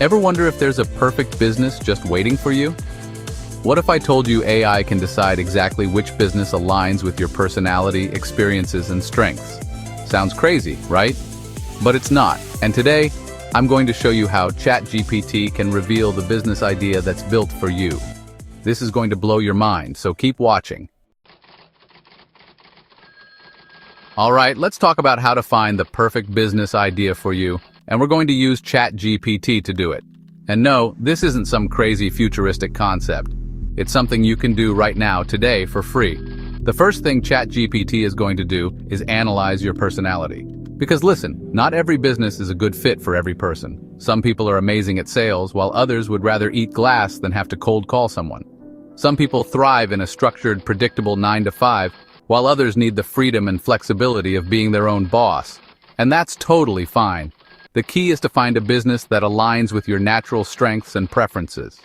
Ever wonder if there's a perfect business just waiting for you? What if I told you AI can decide exactly which business aligns with your personality, experiences, and strengths? Sounds crazy, right? But it's not. And today, I'm going to show you how ChatGPT can reveal the business idea that's built for you. This is going to blow your mind, so keep watching. All right, let's talk about how to find the perfect business idea for you, and we're going to use ChatGPT to do it. And no, this isn't some crazy futuristic concept. It's something you can do right now, today, for free. The first thing ChatGPT is going to do is analyze your personality. Because listen, not every business is a good fit for every person. Some people are amazing at sales, while others would rather eat glass than have to cold call someone. Some people thrive in a structured, predictable 9-to-5, while others need the freedom and flexibility of being their own boss. And that's totally fine. The key is to find a business that aligns with your natural strengths and preferences.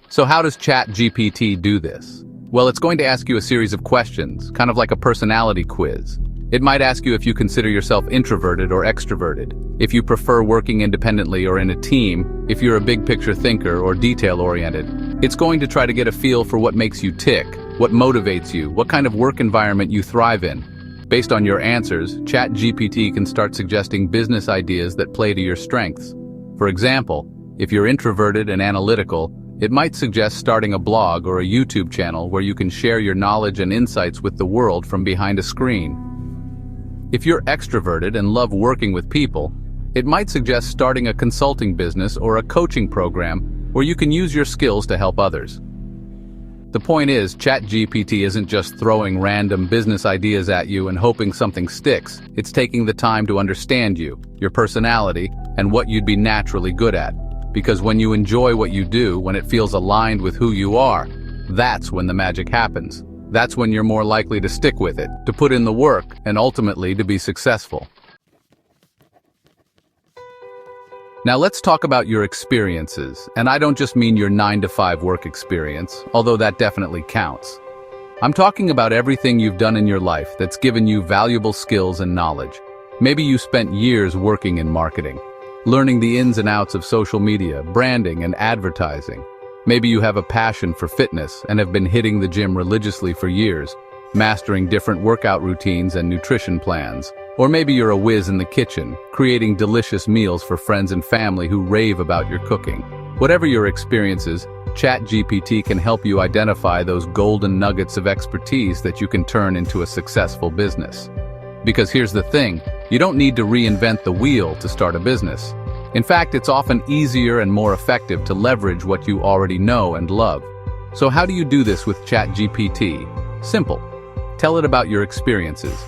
So how does ChatGPT do this? Well, it's going to ask you a series of questions, kind of like a personality quiz. It might ask you if you consider yourself introverted or extroverted, if you prefer working independently or in a team, if you're a big-picture thinker or detail-oriented. It's going to try to get a feel for what makes you tick, what motivates you, what kind of work environment you thrive in. Based on your answers, ChatGPT can start suggesting business ideas that play to your strengths. For example, if you're introverted and analytical, it might suggest starting a blog or a YouTube channel where you can share your knowledge and insights with the world from behind a screen. If you're extroverted and love working with people, it might suggest starting a consulting business or a coaching program where you can use your skills to help others. The point is, ChatGPT isn't just throwing random business ideas at you and hoping something sticks. It's taking the time to understand you, your personality, and what you'd be naturally good at. Because when you enjoy what you do, when it feels aligned with who you are, that's when the magic happens. That's when you're more likely to stick with it, to put in the work, and ultimately to be successful. Now let's talk about your experiences, and I don't just mean your 9-to-5 work experience, although that definitely counts. I'm talking about everything you've done in your life that's given you valuable skills and knowledge. Maybe you spent years working in marketing, learning the ins and outs of social media, branding, and advertising. Maybe you have a passion for fitness and have been hitting the gym religiously for years, mastering different workout routines and nutrition plans. Or maybe you're a whiz in the kitchen, creating delicious meals for friends and family who rave about your cooking. Whatever your experiences, ChatGPT can help you identify those golden nuggets of expertise that you can turn into a successful business. Because here's the thing, you don't need to reinvent the wheel to start a business. In fact, it's often easier and more effective to leverage what you already know and love. So how do you do this with ChatGPT? Simple. Tell it about your experiences.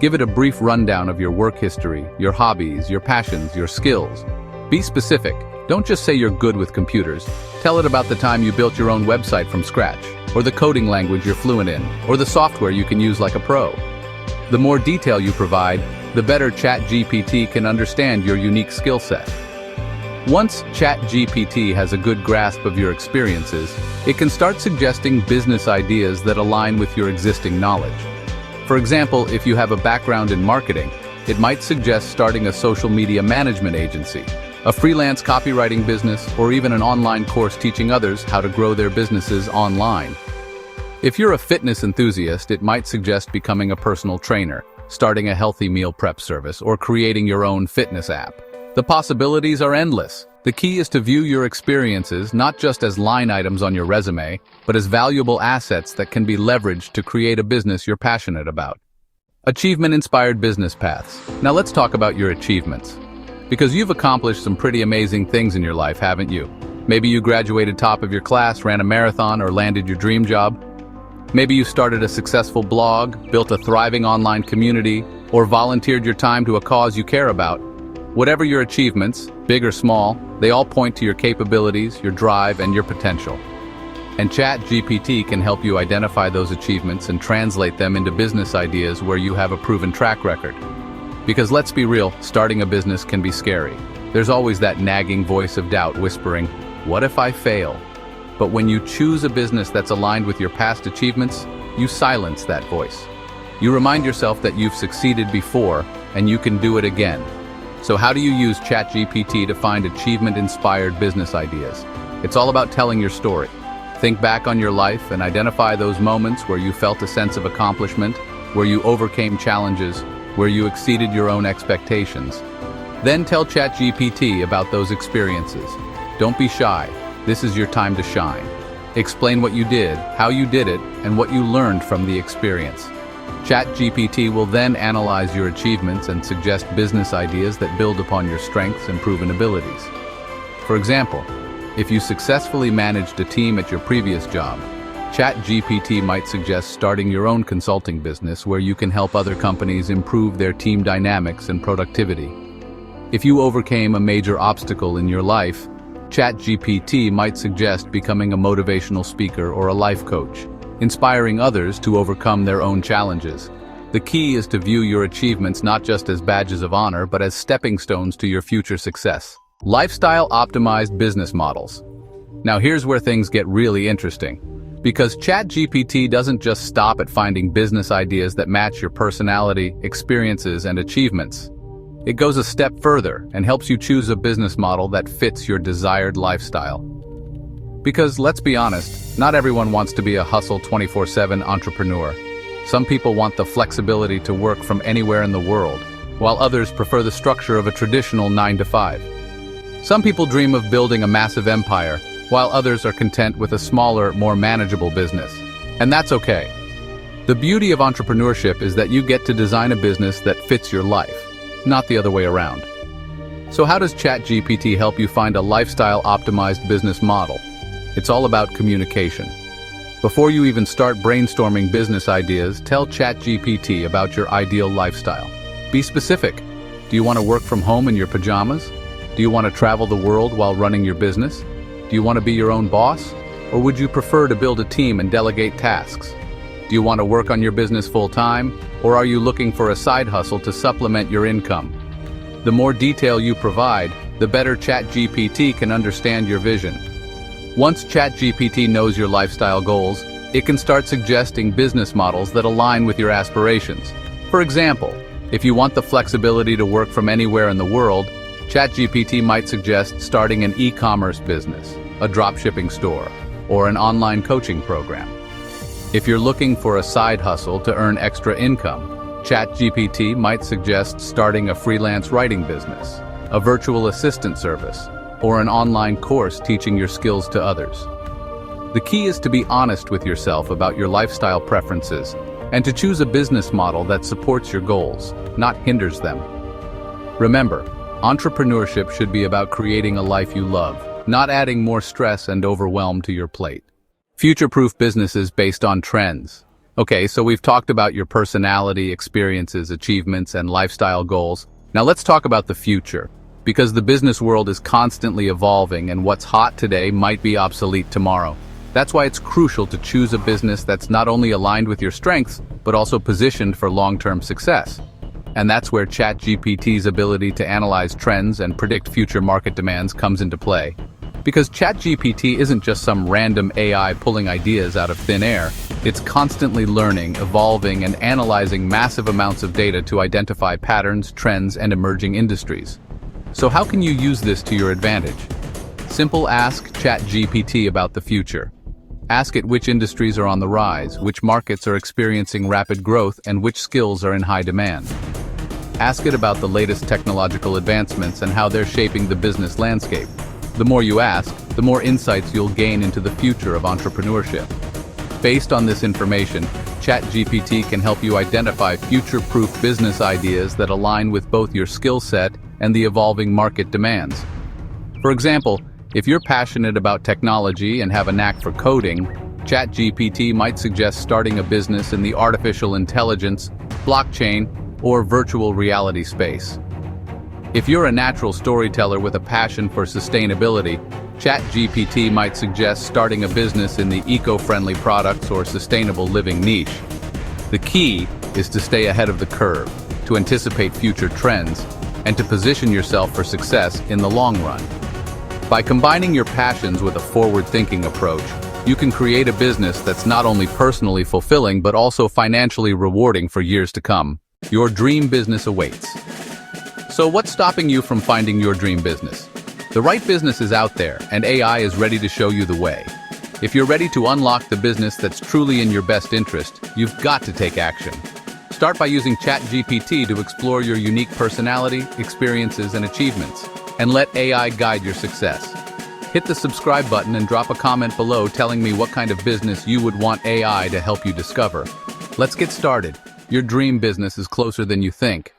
Give it a brief rundown of your work history, your hobbies, your passions, your skills. Be specific. Don't just say you're good with computers. Tell it about the time you built your own website from scratch, or the coding language you're fluent in, or the software you can use like a pro. The more detail you provide, the better ChatGPT can understand your unique skill set. Once ChatGPT has a good grasp of your experiences, it can start suggesting business ideas that align with your existing knowledge. For example, if you have a background in marketing, it might suggest starting a social media management agency, a freelance copywriting business, or even an online course teaching others how to grow their businesses online. If you're a fitness enthusiast, it might suggest becoming a personal trainer, starting a healthy meal prep service, or creating your own fitness app. The possibilities are endless. The key is to view your experiences not just as line items on your resume, but as valuable assets that can be leveraged to create a business you're passionate about. Achievement-inspired business paths. Now let's talk about your achievements. Because you've accomplished some pretty amazing things in your life, haven't you? Maybe you graduated top of your class, ran a marathon, or landed your dream job. Maybe you started a successful blog, built a thriving online community, or volunteered your time to a cause you care about. Whatever your achievements, big or small, they all point to your capabilities, your drive, and your potential. And ChatGPT can help you identify those achievements and translate them into business ideas where you have a proven track record. Because let's be real, starting a business can be scary. There's always that nagging voice of doubt whispering, "What if I fail?" But when you choose a business that's aligned with your past achievements, you silence that voice. You remind yourself that you've succeeded before and you can do it again. So how do you use ChatGPT to find achievement-inspired business ideas? It's all about telling your story. Think back on your life and identify those moments where you felt a sense of accomplishment, where you overcame challenges, where you exceeded your own expectations. Then tell ChatGPT about those experiences. Don't be shy. This is your time to shine. Explain what you did, how you did it, and what you learned from the experience. ChatGPT will then analyze your achievements and suggest business ideas that build upon your strengths and proven abilities. For example, if you successfully managed a team at your previous job, ChatGPT might suggest starting your own consulting business where you can help other companies improve their team dynamics and productivity. If you overcame a major obstacle in your life, ChatGPT might suggest becoming a motivational speaker or a life coach, inspiring others to overcome their own challenges. The key is to view your achievements not just as badges of honor, but as stepping stones to your future success. Lifestyle-optimized business models. Now here's where things get really interesting. Because ChatGPT doesn't just stop at finding business ideas that match your personality, experiences, and achievements. It goes a step further and helps you choose a business model that fits your desired lifestyle. Because let's be honest, not everyone wants to be a hustle 24/7 entrepreneur. Some people want the flexibility to work from anywhere in the world, while others prefer the structure of a traditional 9-to-5. Some people dream of building a massive empire, while others are content with a smaller, more manageable business. And that's okay. The beauty of entrepreneurship is that you get to design a business that fits your life, not the other way around. So how does ChatGPT help you find a lifestyle-optimized business model? It's all about communication. Before you even start brainstorming business ideas, tell ChatGPT about your ideal lifestyle. Be specific. Do you want to work from home in your pajamas? Do you want to travel the world while running your business? Do you want to be your own boss? Or would you prefer to build a team and delegate tasks? Do you want to work on your business full-time? Or are you looking for a side hustle to supplement your income? The more detail you provide, the better ChatGPT can understand your vision. Once ChatGPT knows your lifestyle goals, it can start suggesting business models that align with your aspirations. For example, if you want the flexibility to work from anywhere in the world, ChatGPT might suggest starting an e-commerce business, a dropshipping store, or an online coaching program. If you're looking for a side hustle to earn extra income, ChatGPT might suggest starting a freelance writing business, a virtual assistant service, or an online course teaching your skills to others. The key is to be honest with yourself about your lifestyle preferences and to choose a business model that supports your goals, not hinders them. Remember, entrepreneurship should be about creating a life you love, not adding more stress and overwhelm to your plate. Future-proof businesses based on trends. Okay, so we've talked about your personality, experiences, achievements, and lifestyle goals. Now let's talk about the future. Because the business world is constantly evolving and what's hot today might be obsolete tomorrow. That's why it's crucial to choose a business that's not only aligned with your strengths, but also positioned for long-term success. And that's where ChatGPT's ability to analyze trends and predict future market demands comes into play. Because ChatGPT isn't just some random AI pulling ideas out of thin air. It's constantly learning, evolving, and analyzing massive amounts of data to identify patterns, trends, and emerging industries. So how can you use this to your advantage? Simple: ask ChatGPT about the future. Ask it which industries are on the rise, which markets are experiencing rapid growth, and which skills are in high demand. Ask it about the latest technological advancements and how they're shaping the business landscape. The more you ask, the more insights you'll gain into the future of entrepreneurship. Based on this information, ChatGPT can help you identify future-proof business ideas that align with both your skill set and the evolving market demands. For example, if you're passionate about technology and have a knack for coding, ChatGPT might suggest starting a business in the artificial intelligence, blockchain, or virtual reality space. If you're a natural storyteller with a passion for sustainability, ChatGPT might suggest starting a business in the eco-friendly products or sustainable living niche. The key is to stay ahead of the curve, to anticipate future trends, and to position yourself for success in the long run. By combining your passions with a forward-thinking approach, you can create a business that's not only personally fulfilling but also financially rewarding for years to come. Your dream business awaits. So what's stopping you from finding your dream business? The right business is out there, and AI is ready to show you the way. If you're ready to unlock the business that's truly in your best interest, you've got to take action. Start by using ChatGPT to explore your unique personality, experiences, and achievements, and let AI guide your success. Hit the subscribe button and drop a comment below telling me what kind of business you would want AI to help you discover. Let's get started. Your dream business is closer than you think.